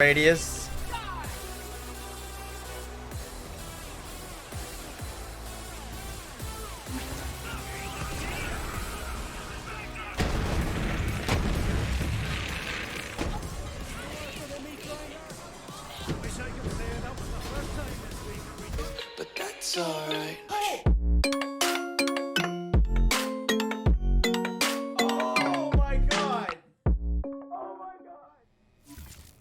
Radius. But that's alright.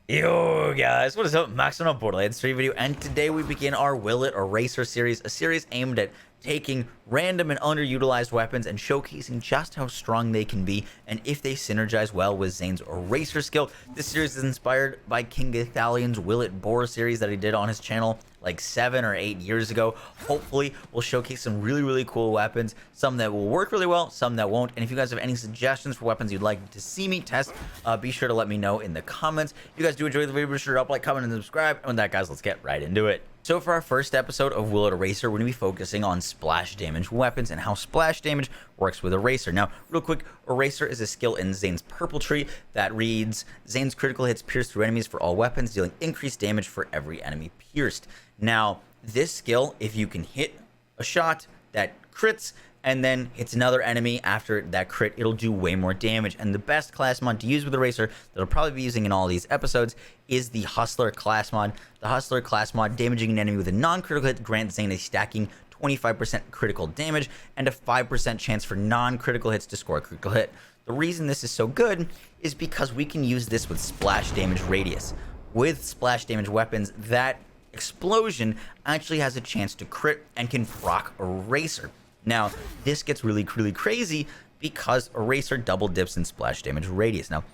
Yo guys, what is up? Max on a Borderlands 3 video, and today we begin our Will It Eraser series, a series aimed at taking random and underutilized weapons and showcasing just how strong they can be and if they synergize well with Zane's Eraser skill. This series is inspired by King Italian's Will It Bore series that he did on his channel like 7 or 8 years ago. Hopefully we'll showcase some really cool weapons, some that will work really well, some that won't. And if you guys have any suggestions for weapons you'd like to see me test, be sure to let me know in the comments. If you guys do enjoy the video, be sure to like, comment, and subscribe. And with that, guys, let's get right into it. So for our first episode of Will It Eraser, we're going to be focusing on splash damage weapons and how splash damage works with Eraser. Now, real quick, Eraser is a skill in Zane's purple tree that reads, Zane's critical hits pierce through enemies for all weapons, dealing increased damage for every enemy pierced. Now, this skill, if you can hit a shot that crits and then hits another enemy after that crit, it'll do way more damage. And the best class mod to use with Eraser that I'll probably be using in all these episodes is the Hustler class mod. The Hustler class mod, damaging an enemy with a non-critical hit, grants Zane a stacking 25% critical damage and a 5% chance for non-critical hits to score a critical hit. The reason this is so good is because we can use this with splash damage radius. With splash damage weapons, that explosion actually has a chance to crit and can proc Eraser. Now, this gets really crazy because Eraser double dips in splash damage radius. Now,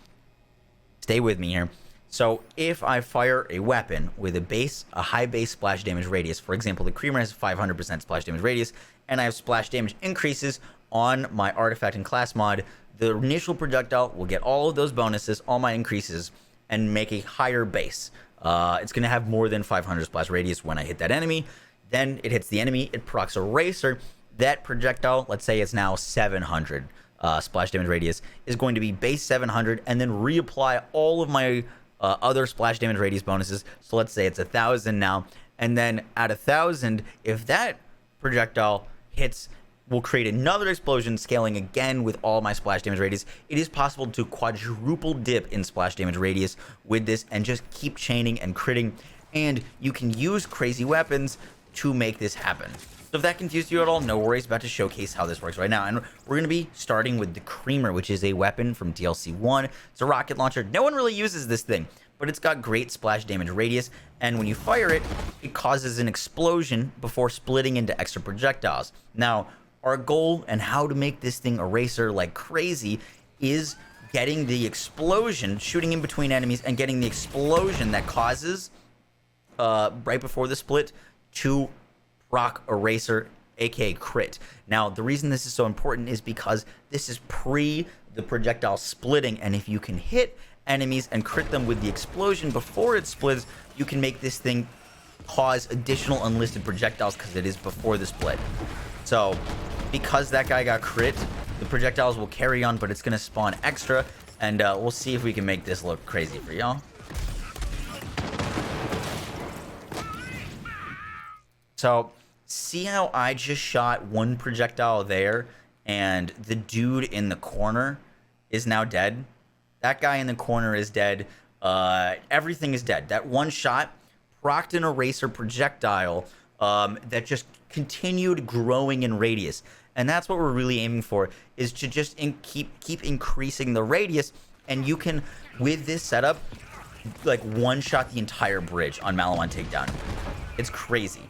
stay with me here. So if I fire a weapon with a high base splash damage radius, for example, the Creamer has 500% splash damage radius, and I have splash damage increases on my artifact and class mod, the initial projectile will get all of those bonuses, all my increases, and make a higher base. It's going to have more than 500 splash radius when I hit that enemy. Then it hits the enemy, it procs Eraser. That projectile, let's say it's now 700 splash damage radius, is going to be base 700 and then reapply all of my other splash damage radius bonuses. So let's say it's 1,000 now, and then at 1,000, if that projectile hits, will create another explosion, scaling again with all my splash damage radius. It is possible to quadruple dip in splash damage radius with this and just keep chaining and critting, and you can use crazy weapons to make this happen. So if that confused you at all, no worries, about to showcase how this works right now. And we're going to be starting with the Creamer, which is a weapon from DLC 1. It's a rocket launcher. No one really uses this thing, but it's got great splash damage radius, and when you fire it, it causes an explosion before splitting into extra projectiles. Now, our goal and how to make this thing Eraser like crazy is getting the explosion, shooting in between enemies, and getting the explosion that causes, right before the split, to proc Eraser, aka crit. Now, the reason this is so important is because this is pre the projectile splitting, and if you can hit enemies and crit them with the explosion before it splits, you can make this thing cause additional unlisted projectiles because it is before the split. So, because that guy got crit, the projectiles will carry on, but it's going to spawn extra, and we'll see if we can make this look crazy for y'all. So, see how I just shot one projectile there, and the dude in the corner is now dead? That guy in the corner is dead. Everything is dead. That one shot procced an Eraser projectile that just continued growing in radius. And that's what we're really aiming for, is to just keep increasing the radius. And you can, with this setup, like one-shot the entire bridge on Malawan Takedown. It's crazy.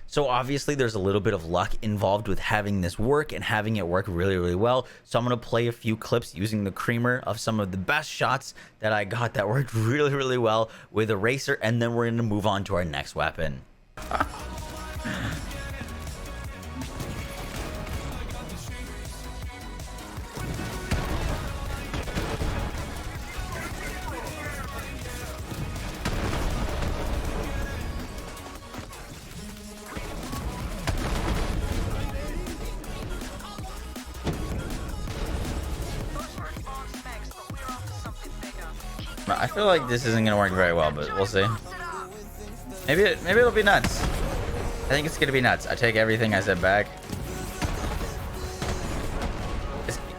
So obviously there's a little bit of luck involved with having this work and having it work really well. So I'm going to play a few clips using the Creamer of some of the best shots that I got that worked really well with Eraser, and then we're going to move on to our next weapon. I feel like this isn't gonna work very well, but we'll see. Maybe it'll be nuts. I think it's gonna be nuts. I take everything I said back.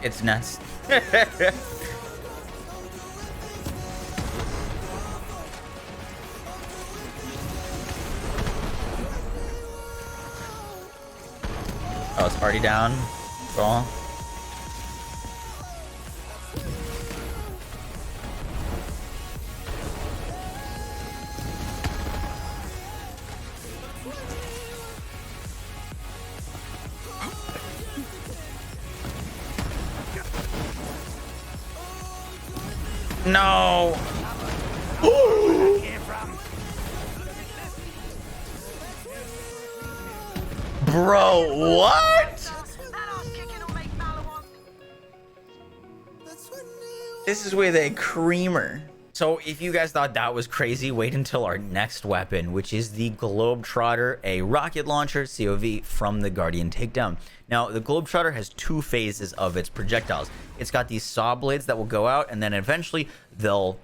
It's nuts. Oh, it's already down. Cool. No. Bro, what? This is with a creamer. So if you guys thought that was crazy, wait until our next weapon, which is the Globetrotter, a rocket launcher COV from the Guardian Takedown. Now, the Globetrotter has two phases of its projectiles. It's got these saw blades that will go out, and then eventually they'll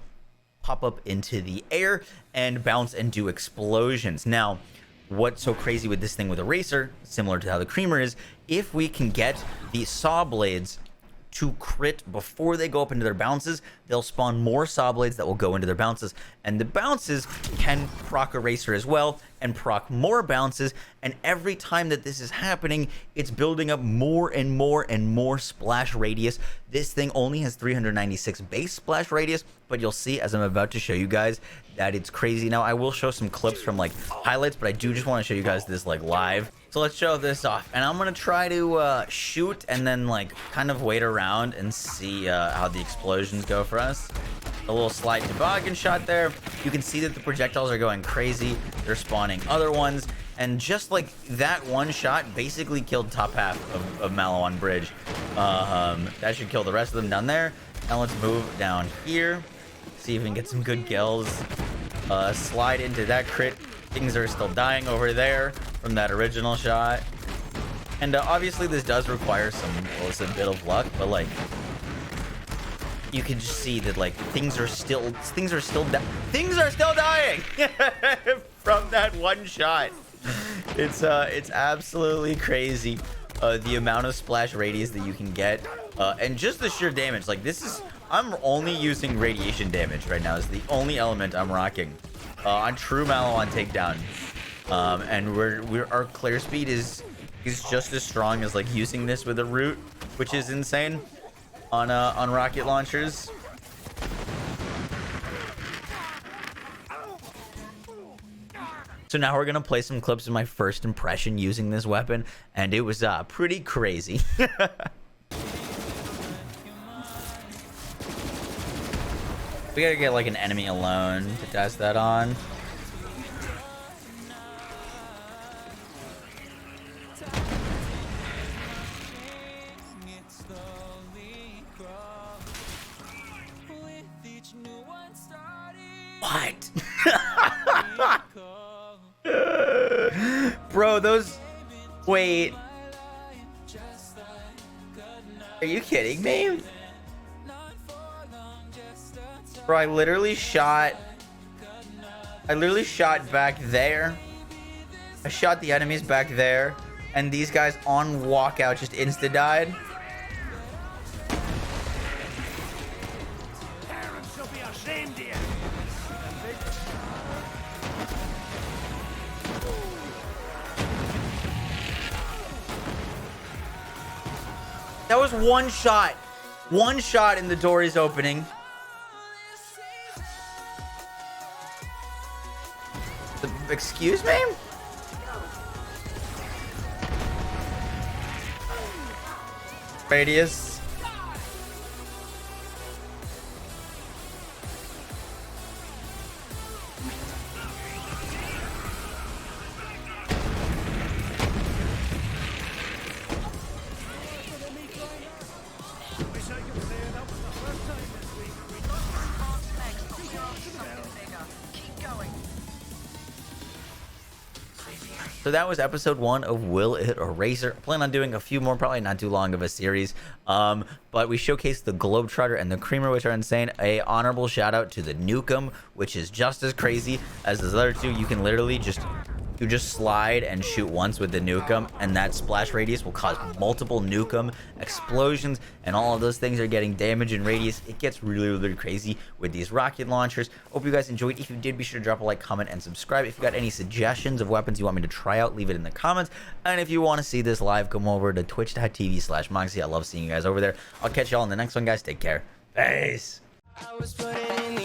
pop up into the air and bounce and do explosions. Now, what's so crazy with this thing with a racer, similar to how the creamer is, if we can get the saw blades to crit before they go up into their bounces, they'll spawn more saw blades that will go into their bounces, and the bounces can proc a racer as well and proc more bounces. And every time that this is happening, it's building up more and more and more splash radius. This thing only has 396 base splash radius, but you'll see as I'm about to show you guys that it's crazy. Now, I will show some clips from like highlights, but I do just want to show you guys this like live. So let's show this off, and I'm gonna try to shoot and then like kind of wait around and see how the explosions go for us. A little slight toboggan shot there. You can see that the projectiles are going crazy. They're spawning other ones, and just like that one shot basically killed top half of Malawan Bridge. That should kill the rest of them down there. Now let's move down here, see if we can get some good kills. Slide into that crit. Things are still dying over there from that original shot, and obviously this does require a bit of luck, but like you can just see that like things are still dying from that one shot. It's absolutely crazy the amount of splash radius that you can get, and just the sheer damage. Like this is, I'm only using radiation damage right now. Is the only element I'm rocking on true Malawan Takedown, and our clear speed is just as strong as like using this with a root, which is insane on rocket launchers. So now we're gonna play some clips of my first impression using this weapon, and it was pretty crazy. We gotta get like an enemy alone to test that on. What? Bro, those... Wait. Are you kidding me? Bro, I literally shot back there. I shot the enemies back there, and these guys on walkout just insta-died. That was one shot. One shot and the door is opening. Excuse me? Radius. So that was episode 1 of Will It Eraser. I plan on doing a few more, probably not too long of a series. But we showcased the Globetrotter and the Creamer, which are insane. A honorable shout out to the Nukem, which is just as crazy as the other two. You can literally just slide and shoot once with the Nukem, and that splash radius will cause multiple Nukem explosions, and all of those things are getting damage and radius. It gets really, really crazy with these rocket launchers. Hope you guys enjoyed. If you did, be sure to drop a like, comment, and subscribe. If you got any suggestions of weapons you want me to try out, leave it in the comments. And if you want to see this live, come over to twitch.tv/Moxie. I love seeing you guys over there. I'll catch y'all in the next one, guys. Take care. Peace. I was putting in the